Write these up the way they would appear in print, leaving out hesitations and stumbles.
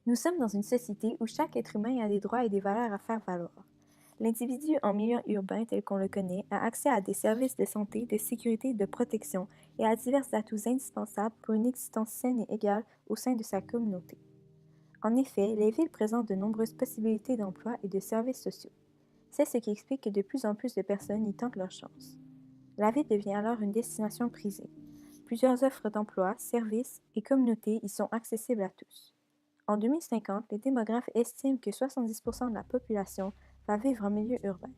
Nous sommes dans une société où chaque être humain a des droits et des valeurs à faire valoir. L'individu en milieu urbain tel qu'on le connaît a accès à des services de santé, de sécurité et de protection et à divers atouts indispensables pour une existence saine et égale au sein de sa communauté. En effet, les villes présentent de nombreuses possibilités d'emploi et de services sociaux. C'est ce qui explique que de plus en plus de personnes y tentent leur chance. La ville devient alors une destination prisée. Plusieurs offres d'emploi, services et communautés y sont accessibles à tous. En 2050, les démographes estiment que 70% de la population va vivre en milieu urbain.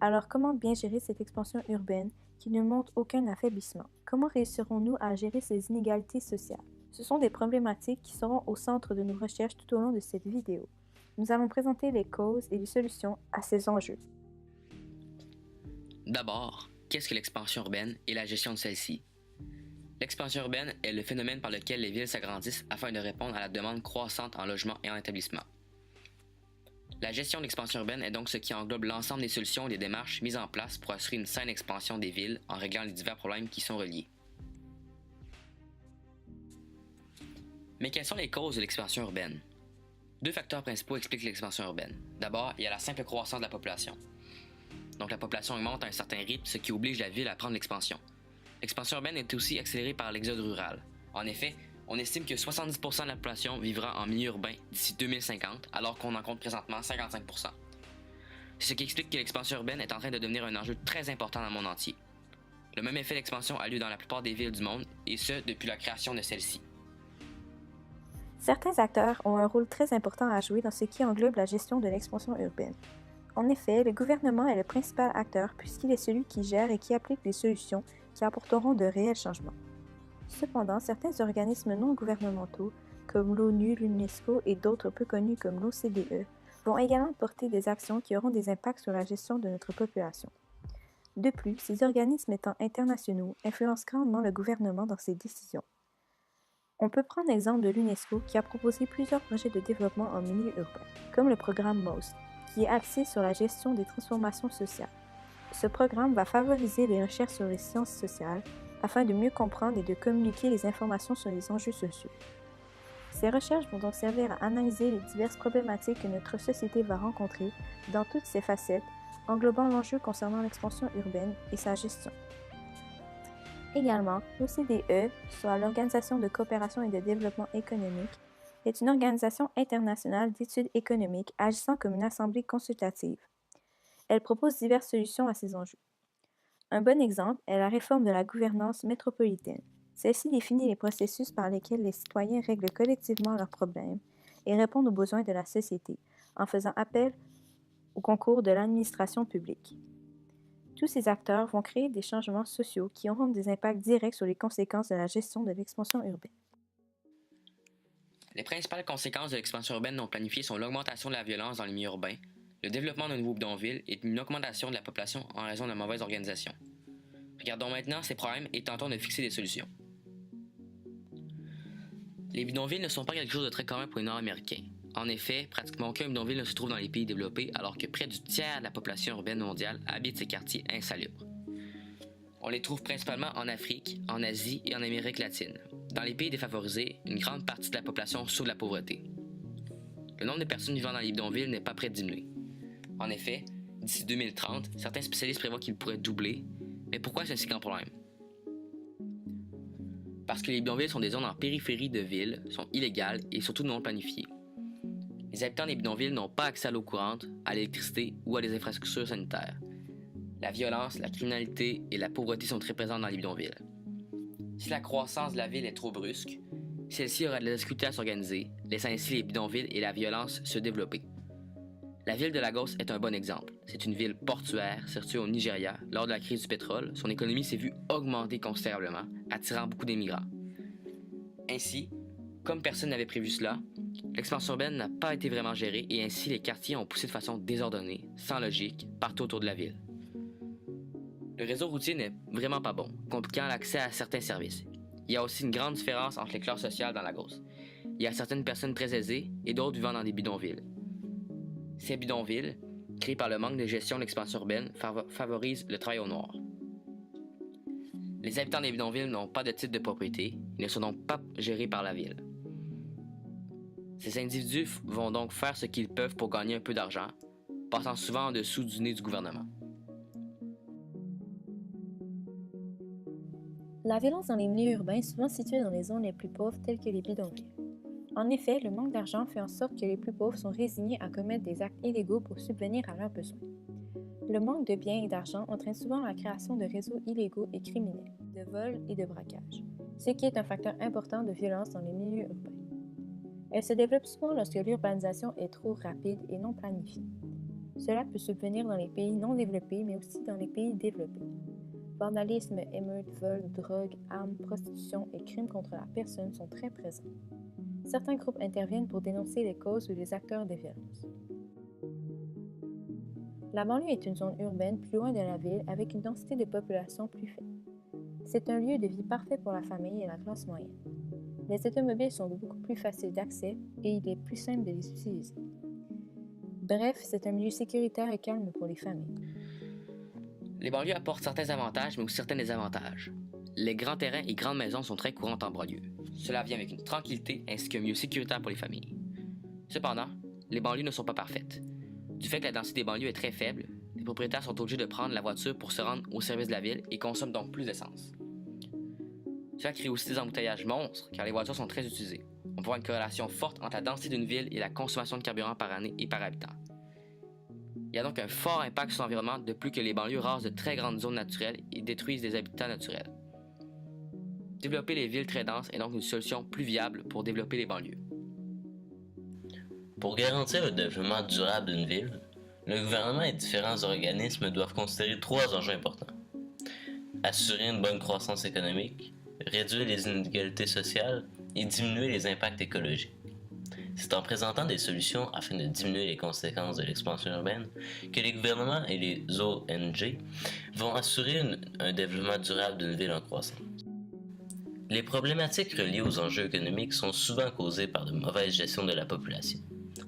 Alors comment bien gérer cette expansion urbaine qui ne montre aucun affaiblissement? Comment réussirons-nous à gérer ces inégalités sociales? Ce sont des problématiques qui seront au centre de nos recherches tout au long de cette vidéo. Nous allons présenter les causes et les solutions à ces enjeux. D'abord, qu'est-ce que l'expansion urbaine et la gestion de celle-ci? L'expansion urbaine est le phénomène par lequel les villes s'agrandissent afin de répondre à la demande croissante en logements et en établissements. La gestion de l'expansion urbaine est donc ce qui englobe l'ensemble des solutions et des démarches mises en place pour assurer une saine expansion des villes en réglant les divers problèmes qui y sont reliés. Mais quelles sont les causes de l'expansion urbaine? Deux facteurs principaux expliquent l'expansion urbaine. D'abord, il y a la simple croissance de la population. Donc la population augmente à un certain rythme, ce qui oblige la ville à prendre l'expansion. L'expansion urbaine est aussi accélérée par l'exode rural. En effet, on estime que 70% de la population vivra en milieu urbain d'ici 2050, alors qu'on en compte présentement 55%. C'est ce qui explique que l'expansion urbaine est en train de devenir un enjeu très important dans le monde entier. Le même effet d'expansion a lieu dans la plupart des villes du monde, et ce, depuis la création de celle-ci. Certains acteurs ont un rôle très important à jouer dans ce qui englobe la gestion de l'expansion urbaine. En effet, le gouvernement est le principal acteur puisqu'il est celui qui gère et qui applique les solutions qui apporteront de réels changements. Cependant, certains organismes non gouvernementaux, comme l'ONU, l'UNESCO et d'autres peu connus comme l'OCDE, vont également porter des actions qui auront des impacts sur la gestion de notre population. De plus, ces organismes étant internationaux influencent grandement le gouvernement dans ses décisions. On peut prendre l'exemple de l'UNESCO qui a proposé plusieurs projets de développement en milieu urbain, comme le programme MOST, qui est axé sur la gestion des transformations sociales. Ce programme va favoriser les recherches sur les sciences sociales afin de mieux comprendre et de communiquer les informations sur les enjeux sociaux. Ces recherches vont donc servir à analyser les diverses problématiques que notre société va rencontrer dans toutes ses facettes, englobant l'enjeu concernant l'expansion urbaine et sa gestion. Également, l'OCDE, soit l'Organisation de coopération et de développement économique, est une organisation internationale d'études économiques agissant comme une assemblée consultative. Elle propose diverses solutions à ces enjeux. Un bon exemple est la réforme de la gouvernance métropolitaine. Celle-ci définit les processus par lesquels les citoyens règlent collectivement leurs problèmes et répondent aux besoins de la société, en faisant appel au concours de l'administration publique. Tous ces acteurs vont créer des changements sociaux qui auront des impacts directs sur les conséquences de la gestion de l'expansion urbaine. Les principales conséquences de l'expansion urbaine non planifiée sont l'augmentation de la violence dans les milieux urbains, le développement de nouveaux bidonvilles et une augmentation de la population en raison de la mauvaise organisation. Regardons maintenant ces problèmes et tentons de fixer des solutions. Les bidonvilles ne sont pas quelque chose de très commun pour les Nord-Américains. En effet, pratiquement aucun bidonville ne se trouve dans les pays développés, alors que près du tiers de la population urbaine mondiale habite ces quartiers insalubres. On les trouve principalement en Afrique, en Asie et en Amérique latine. Dans les pays défavorisés, une grande partie de la population souffre de la pauvreté. Le nombre de personnes vivant dans les bidonvilles n'est pas prêt de diminuer. En effet, d'ici 2030, certains spécialistes prévoient qu'il pourrait doubler, mais pourquoi est-ce un si grand problème? Parce que les bidonvilles sont des zones en périphérie de villes, sont illégales et surtout non planifiées. Les habitants des bidonvilles n'ont pas accès à l'eau courante, à l'électricité ou à des infrastructures sanitaires. La violence, la criminalité et la pauvreté sont très présentes dans les bidonvilles. Si la croissance de la ville est trop brusque, celle-ci aura de la difficulté à s'organiser, laissant ainsi les bidonvilles et la violence se développer. La ville de Lagos est un bon exemple. C'est une ville portuaire située au Nigeria. Lors de la crise du pétrole, son économie s'est vue augmenter considérablement, attirant beaucoup d'immigrants. Ainsi, comme personne n'avait prévu cela, l'expansion urbaine n'a pas été vraiment gérée et ainsi les quartiers ont poussé de façon désordonnée, sans logique, partout autour de la ville. Le réseau routier n'est vraiment pas bon, compliquant l'accès à certains services. Il y a aussi une grande différence entre les classes sociales dans Lagos. Il y a certaines personnes très aisées et d'autres vivant dans des bidonvilles. Ces bidonvilles, créés par le manque de gestion de l'expansion urbaine, favorisent le travail au noir. Les habitants des bidonvilles n'ont pas de titre de propriété, ils ne sont donc pas gérés par la ville. Ces individus vont donc faire ce qu'ils peuvent pour gagner un peu d'argent, passant souvent en dessous du nez du gouvernement. La violence dans les milieux urbains est souvent située dans les zones les plus pauvres telles que les bidonvilles. En effet, le manque d'argent fait en sorte que les plus pauvres sont résignés à commettre des actes illégaux pour subvenir à leurs besoins. Le manque de biens et d'argent entraîne souvent la création de réseaux illégaux et criminels, de vols et de braquages, ce qui est un facteur important de violence dans les milieux urbains. Elle se développe souvent lorsque l'urbanisation est trop rapide et non planifiée. Cela peut subvenir dans les pays non développés, mais aussi dans les pays développés. Vandalisme, émeutes, vols, drogue, armes, prostitution et crimes contre la personne sont très présents. Certains groupes interviennent pour dénoncer les causes ou les acteurs des violences. La banlieue est une zone urbaine plus loin de la ville avec une densité de population plus faible. C'est un lieu de vie parfait pour la famille et la classe moyenne. Les automobiles sont beaucoup plus faciles d'accès et il est plus simple de les utiliser. Bref, c'est un milieu sécuritaire et calme pour les familles. Les banlieues apportent certains avantages, mais aussi certains désavantages. Les grands terrains et grandes maisons sont très courantes en banlieue. Cela vient avec une tranquillité ainsi qu'un milieu sécuritaire pour les familles. Cependant, les banlieues ne sont pas parfaites. Du fait que la densité des banlieues est très faible, les propriétaires sont obligés de prendre la voiture pour se rendre au service de la ville et consomment donc plus d'essence. Cela crée aussi des embouteillages monstres car les voitures sont très utilisées. On peut voir une corrélation forte entre la densité d'une ville et la consommation de carburant par année et par habitant. Il y a donc un fort impact sur l'environnement de plus que les banlieues rasent de très grandes zones naturelles et détruisent des habitats naturels. Développer les villes très denses est donc une solution plus viable pour développer les banlieues. Pour garantir le développement durable d'une ville, le gouvernement et différents organismes doivent considérer 3 enjeux importants. Assurer une bonne croissance économique, réduire les inégalités sociales et diminuer les impacts écologiques. C'est en présentant des solutions afin de diminuer les conséquences de l'expansion urbaine que les gouvernements et les ONG vont assurer un développement durable d'une ville en croissance. Les problématiques reliées aux enjeux économiques sont souvent causées par de mauvaises gestions de la population.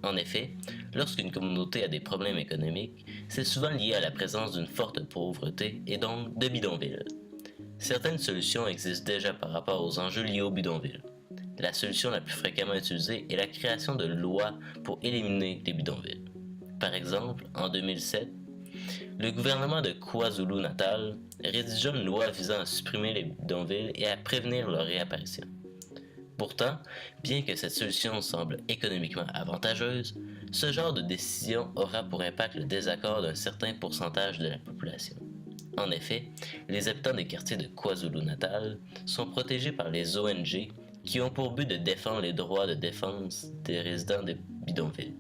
En effet, lorsqu'une communauté a des problèmes économiques, c'est souvent lié à la présence d'une forte pauvreté et donc de bidonvilles. Certaines solutions existent déjà par rapport aux enjeux liés aux bidonvilles. La solution la plus fréquemment utilisée est la création de lois pour éliminer les bidonvilles. Par exemple, en 2007, le gouvernement de KwaZulu-Natal rédigea une loi visant à supprimer les bidonvilles et à prévenir leur réapparition. Pourtant, bien que cette solution semble économiquement avantageuse, ce genre de décision aura pour impact le désaccord d'un certain pourcentage de la population. En effet, les habitants des quartiers de KwaZulu-Natal sont protégés par les ONG qui ont pour but de défendre les droits de défense des résidents des bidonvilles.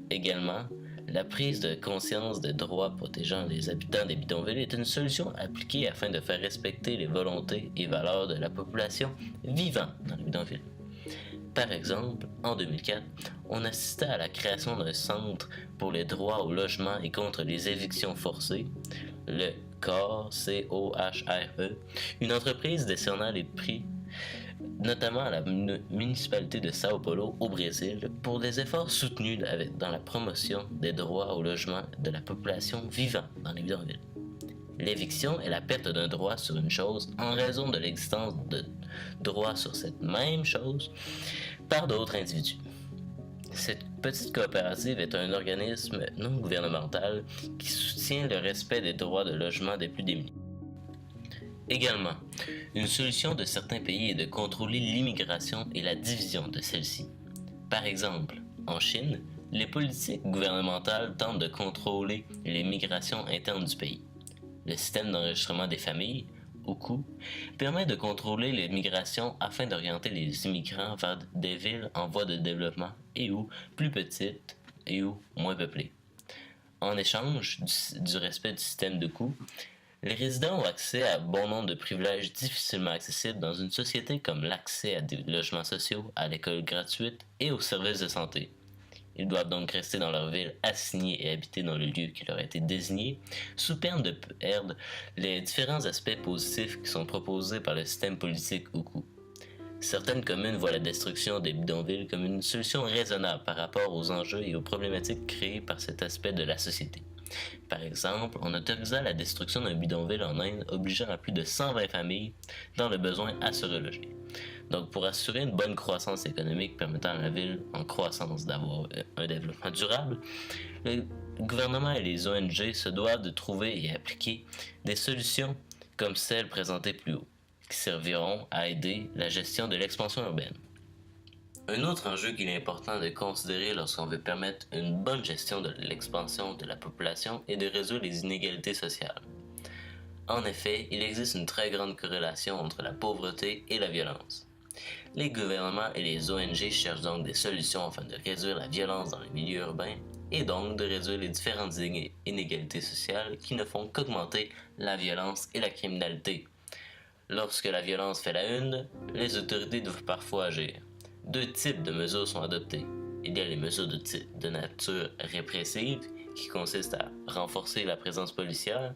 Également, la prise de conscience des droits protégeant les habitants des bidonvilles est une solution appliquée afin de faire respecter les volontés et valeurs de la population vivant dans les bidonvilles. Par exemple, en 2004, on assistait à la création d'un centre pour les droits au logement et contre les évictions forcées, le CORE, C-O-H-R-E, une entreprise décernant les prix notamment à la municipalité de Sao Paulo au Brésil, pour des efforts soutenus dans la promotion des droits au logement de la population vivant dans les bidonvilles. L'éviction est la perte d'un droit sur une chose en raison de l'existence de droits sur cette même chose par d'autres individus. Cette petite coopérative est un organisme non gouvernemental qui soutient le respect des droits de logement des plus démunis. Également, une solution de certains pays est de contrôler l'immigration et la division de celle-ci. Par exemple, en Chine, les politiques gouvernementales tentent de contrôler les migrations internes du pays. Le système d'enregistrement des familles, OKU, permet de contrôler les migrations afin d'orienter les immigrants vers des villes en voie de développement et ou plus petites et ou moins peuplées. En échange du respect du système d'OKU, les résidents ont accès à bon nombre de privilèges difficilement accessibles dans une société comme l'accès à des logements sociaux, à l'école gratuite et aux services de santé. Ils doivent donc rester dans leur ville assignée et habiter dans le lieu qui leur a été désigné, sous peine de perdre les différents aspects positifs qui sont proposés par le système politique OKU. Certaines communes voient la destruction des bidonvilles comme une solution raisonnable par rapport aux enjeux et aux problématiques créées par cet aspect de la société. Par exemple, on autorisa la destruction d'un bidonville en Inde, obligeant à plus de 120 familles dans le besoin à se reloger. Donc, pour assurer une bonne croissance économique permettant à la ville en croissance d'avoir un développement durable, le gouvernement et les ONG se doivent de trouver et appliquer des solutions comme celles présentées plus haut, qui serviront à aider la gestion de l'expansion urbaine. Un autre enjeu qu'il est important de considérer lorsqu'on veut permettre une bonne gestion de l'expansion de la population est de résoudre les inégalités sociales. En effet, il existe une très grande corrélation entre la pauvreté et la violence. Les gouvernements et les ONG cherchent donc des solutions afin de réduire la violence dans les milieux urbains et donc de réduire les différentes inégalités sociales qui ne font qu'augmenter la violence et la criminalité. Lorsque la violence fait la une, les autorités doivent parfois agir. Deux types de mesures sont adoptées. Il y a les mesures de nature répressive qui consistent à renforcer la présence policière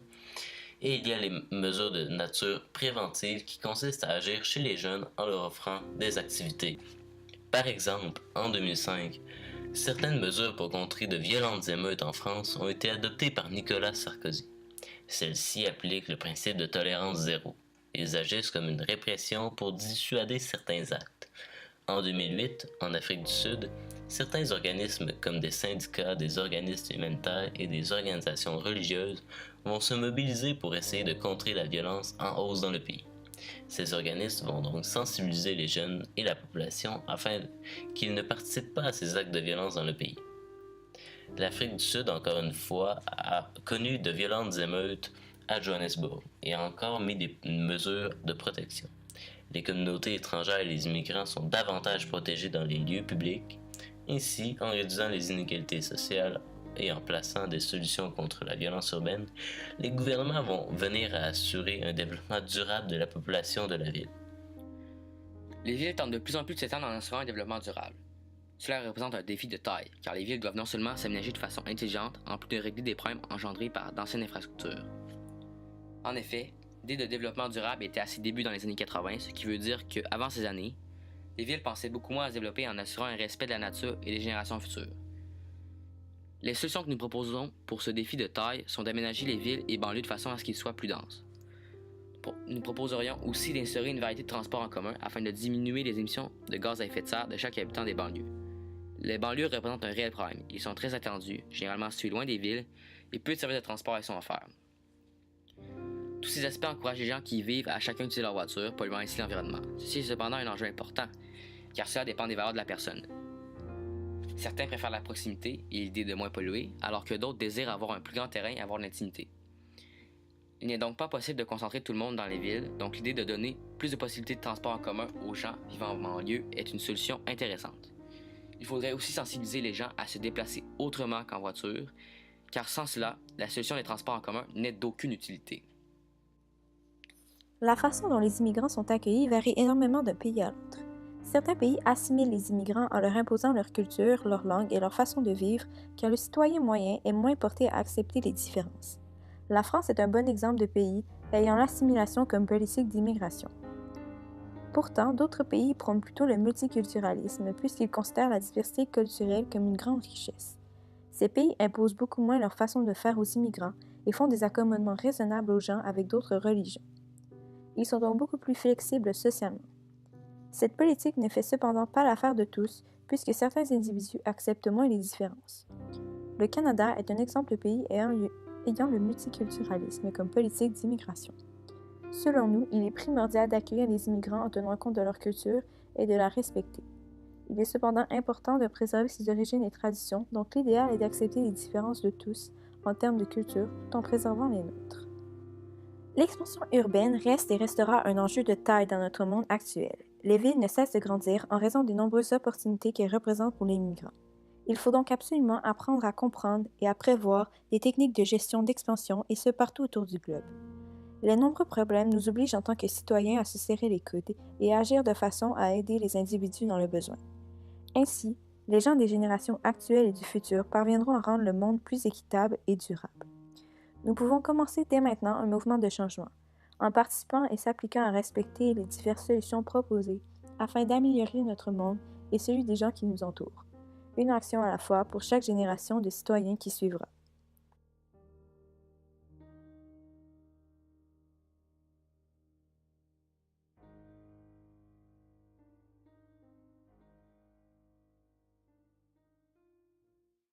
et il y a les mesures de nature préventive qui consistent à agir chez les jeunes en leur offrant des activités. Par exemple, en 2005, certaines mesures pour contrer de violentes émeutes en France ont été adoptées par Nicolas Sarkozy. Celles-ci appliquent le principe de tolérance zéro. Ils agissent comme une répression pour dissuader certains actes. En 2008, en Afrique du Sud, certains organismes comme des syndicats, des organismes humanitaires et des organisations religieuses vont se mobiliser pour essayer de contrer la violence en hausse dans le pays. Ces organismes vont donc sensibiliser les jeunes et la population afin qu'ils ne participent pas à ces actes de violence dans le pays. L'Afrique du Sud, encore une fois, a connu de violentes émeutes à Johannesburg et a encore mis des mesures de protection. Les communautés étrangères et les immigrants sont davantage protégés dans les lieux publics. Ainsi, en réduisant les inégalités sociales et en plaçant des solutions contre la violence urbaine, les gouvernements vont venir à assurer un développement durable de la population de la ville. Les villes tentent de plus en plus de s'étendre en assurant un développement durable. Cela représente un défi de taille, car les villes doivent non seulement s'aménager de façon intelligente, en plus de régler des problèmes engendrés par d'anciennes infrastructures. En effet, l'idée de développement durable était à ses débuts dans les années 80, ce qui veut dire qu'avant ces années, les villes pensaient beaucoup moins à se développer en assurant un respect de la nature et des générations futures. Les solutions que nous proposons pour ce défi de taille sont d'aménager les villes et banlieues de façon à ce qu'ils soient plus denses. Nous proposerions aussi d'instaurer une variété de transports en commun afin de diminuer les émissions de gaz à effet de serre de chaque habitant des banlieues. Les banlieues représentent un réel problème. Ils sont très attendus, généralement situés loin des villes, et peu de services de transport y sont offerts. Tous ces aspects encouragent les gens qui y vivent à chacun utiliser leur voiture, polluant ainsi l'environnement. Ceci est cependant un enjeu important, car cela dépend des valeurs de la personne. Certains préfèrent la proximité et l'idée de moins polluer, alors que d'autres désirent avoir un plus grand terrain et avoir de l'intimité. Il n'est donc pas possible de concentrer tout le monde dans les villes, donc l'idée de donner plus de possibilités de transport en commun aux gens vivant en banlieue est une solution intéressante. Il faudrait aussi sensibiliser les gens à se déplacer autrement qu'en voiture, car sans cela, la solution des transports en commun n'est d'aucune utilité. La façon dont les immigrants sont accueillis varie énormément d'un pays à l'autre. Certains pays assimilent les immigrants en leur imposant leur culture, leur langue et leur façon de vivre, car le citoyen moyen est moins porté à accepter les différences. La France est un bon exemple de pays ayant l'assimilation comme politique d'immigration. Pourtant, d'autres pays prônent plutôt le multiculturalisme puisqu'ils considèrent la diversité culturelle comme une grande richesse. Ces pays imposent beaucoup moins leur façon de faire aux immigrants et font des accommodements raisonnables aux gens avec d'autres religions. Ils sont donc beaucoup plus flexibles socialement. Cette politique ne fait cependant pas l'affaire de tous, puisque certains individus acceptent moins les différences. Le Canada est un exemple de pays ayant le multiculturalisme comme politique d'immigration. Selon nous, il est primordial d'accueillir les immigrants en tenant compte de leur culture et de la respecter. Il est cependant important de préserver ses origines et traditions, donc l'idéal est d'accepter les différences de tous en termes de culture, tout en préservant les nôtres. L'expansion urbaine reste et restera un enjeu de taille dans notre monde actuel. Les villes ne cessent de grandir en raison des nombreuses opportunités qu'elles représentent pour les migrants. Il faut donc absolument apprendre à comprendre et à prévoir les techniques de gestion d'expansion et ce partout autour du globe. Les nombreux problèmes nous obligent en tant que citoyens à se serrer les coudes et à agir de façon à aider les individus dans le besoin. Ainsi, les gens des générations actuelles et du futur parviendront à rendre le monde plus équitable et durable. Nous pouvons commencer dès maintenant un mouvement de changement, en participant et s'appliquant à respecter les diverses solutions proposées afin d'améliorer notre monde et celui des gens qui nous entourent. Une action à la fois pour chaque génération de citoyens qui suivra.